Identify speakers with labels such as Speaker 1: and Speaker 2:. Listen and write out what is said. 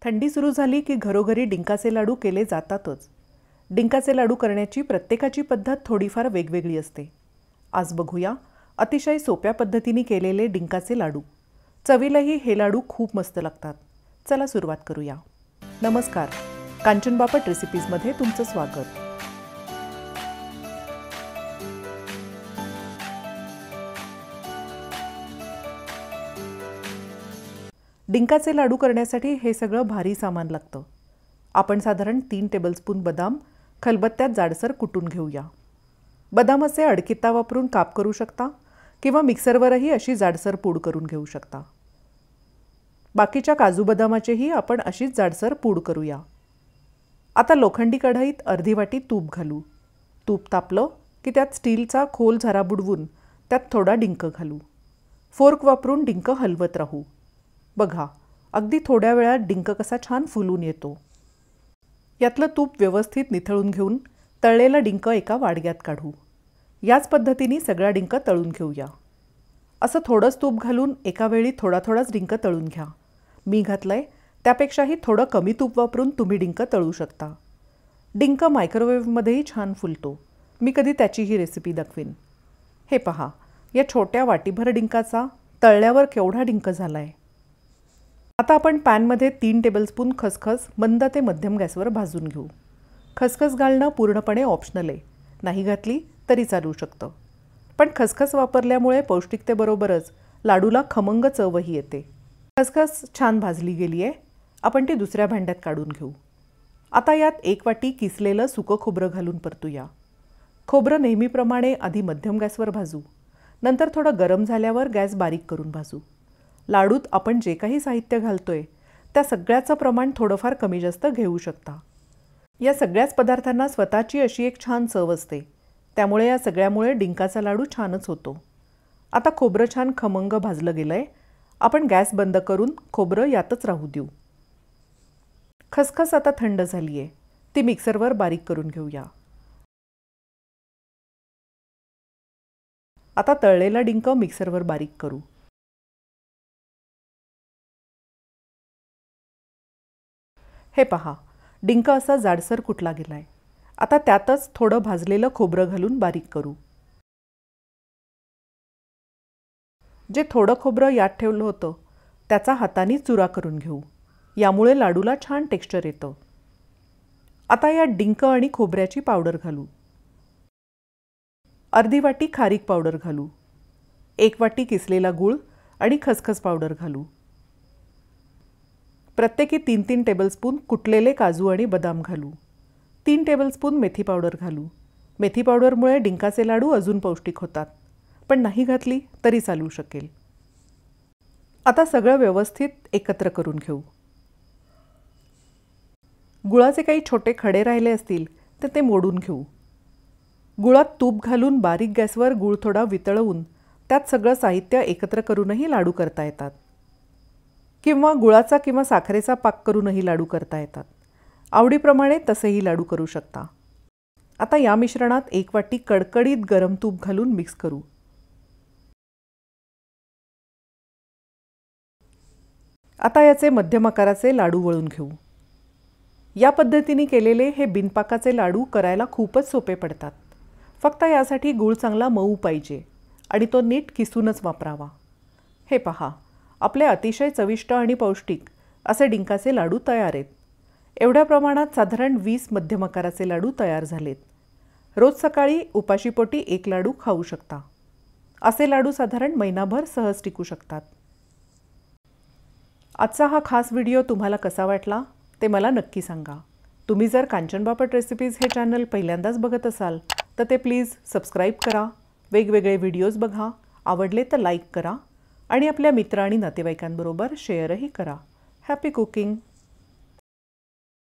Speaker 1: थंडी सुरू झाली की घरोघरी डिंकाचे लाडू केले जातातच। डिंकाचे लाडू करण्याची प्रत्येकाची पद्धत थोडीफार वेगवेगळी असते। आज बघूया अतिशय सोप्या पद्धतीने केलेले डिंकाचे लाडू। चवीलाही हे लाडू खूप मस्त लागतात। चला सुरुवात करूया। नमस्कार, कांचन बापट रेसिपीजमध्ये तुमचं स्वागत। डिंकाचे लाडू करण्यासाठी हे सगळं भारी सामान लागतं। आपण साधारण 3 टेबलस्पून बदाम खलबत्त्यात जाडसर कुटून घेऊया। बदामाचे अडकित्ता वापरून काप करू शकता किंवा मिक्सरवरही अशी जाडसर पूड करून घेऊ शकता। बाकीच्या काजू बदामाचेही आपण अशीच जाडसर पूड करूया। आता लोखंडी कढईत अर्धी वाटी तूप घालू। तूप तापलं की त्यात स्टीलचा खोल झरा बुडवून त्यात थोडा डिंक घालू। फोर्क वापरून डिंक हलवत राहू। बघा, अगदी थोड्या वेळात डिंक कसा छान फुलून येतो। यातलं तूप व्यवस्थित निथळून घेऊन तळलेला डिंक एका वाडग्यात काढू। याच पद्धतीने सगळा डिंक तळून घेऊया। असं थोडंच तूप घालून एका वेळी थोडा थोडाच डिंक तळून घ्या। मी घातलंय त्यापेक्षाही थोडं कमी तूप वापरून तुम्ही डिंक तळू शकता। डिंक मायक्रोवेव्हमध्येही छान फुलतो। मी कधी त्याचीही रेसिपी दाखवीन। हे पहा, या छोट्या वाटीभर डिंकाचा तळल्यावर केवढा डिंक झालाय। आता आपण पॅनमध्ये 3 टेबलस्पून खसखस मंद ते मध्यम गॅसवर भाजून घेऊ। खसखस घालणं पूर्णपणे ऑप्शनल आहे, नाही घातली तरी चालू शकतं। पण खसखस वापरल्यामुळे पौष्टिकतेबरोबरच लाडूला खमंग चवही येते। खसखस छान भाजली गेली आहे। आपण ती दुसऱ्या भांड्यात काढून घेऊ। आता यात 1 वाटी किसलेलं सुकं खोबरं घालून परतूया। खोबरं नेहमीप्रमाणे आधी मध्यम गॅसवर भाजू, नंतर थोडं गरम झाल्यावर गॅस बारीक करून भाजू। लाडूत आपण जे काही साहित्य घालतोय त्या सगळ्याचं प्रमाण थोडंफार कमी जास्त घेऊ शकता। या सगळ्याच पदार्थांना स्वतःची अशी एक छान चव असते, त्यामुळे या सगळ्यामुळे डिंकाचा लाडू छानच होतो। आता खोबरं छान खमंग भाजलं गेलंय। आपण गॅस बंद करून खोबरं यातच राहू देऊ। खसखस आता थंड झाली आहे, ती मिक्सरवर बारीक करून घेऊया। आता तळलेला डिंक मिक्सरवर बारीक करू। हे पहा, डिंक असा जाडसर कुटला गेलाय। आता त्यातच थोडं भाजलेलं खोबरं घालून बारीक करू। जे थोडं खोबरं यात ठेवलं होतं त्याचा हाताने चुरा करून घेऊ। यामुळे लाडूला छान टेक्स्चर येतं। आता यात डिंक आणि खोबऱ्याची पावडर घालू। अर्धी वाटी खारीक पावडर घालू। 1 वाटी किसलेला गूळ आणि खसखस पावडर घालू। प्रत्येकी 3-3 टेबलस्पून कुटलेले काजू आणि बदाम घालू। 3 टेबलस्पून मेथी पावडर घालू। मेथी पावडरमुळे डिंकाचे लाडू अजून पौष्टिक होतात, पण नाही घातली तरी चालू शकेल। आता सगळं व्यवस्थित एकत्र करून घेऊ। गुळाचे काही छोटे खडे राहिले असतील तर ते मोडून घेऊ। गुळात तूप घालून बारीक गॅसवर गूळ थोडा वितळवून त्यात सगळं साहित्य एकत्र करूनही लाडू करता येतात, किंवा गुळाचा किंवा साखरेचा पाक करूनही लाडू करता येतात। आवडीप्रमाणे तसेही लाडू करू शकता। आता या मिश्रणात 1 वाटी कडकडीत गरम तूप घालून मिक्स करू। आता याचे मध्यम आकाराचे लाडू वळून घेऊ। या पद्धतीने केलेले हे बिनपाकाचे लाडू करायला खूपच सोपे पडतात। फक्त यासाठी गूळ चांगला मऊ पाहिजे आणि तो नीट किसूनच वापरावा। हे पहा, आपले अतिशय चविष्ट आणि पौष्टिक असे डिंकाचे लाडू तयार आहेत। एवढ्या प्रमाणात साधारण 20 मध्यम आकाराचे लाडू तयार झालेत। रोज सकाळी उपाशीपोटी 1 लाडू खाऊ शकता। असे लाडू साधारण महिनाभर सहज टिकू शकतात। आजचा हा खास व्हिडिओ तुम्हाला कसा वाटला ते मला नक्की सांगा। तुम्ही जर कांचन बापट रेसिपीज हे चॅनल पहिल्यांदाच बघत असाल तर ते प्लीज सबस्क्राईब करा। वेगवेगळे व्हिडिओज बघा, आवडले तर लाईक करा आणि आपल्या मित्र आणि नातेवाईकांबरोबर शेअरही करा। Happy cooking!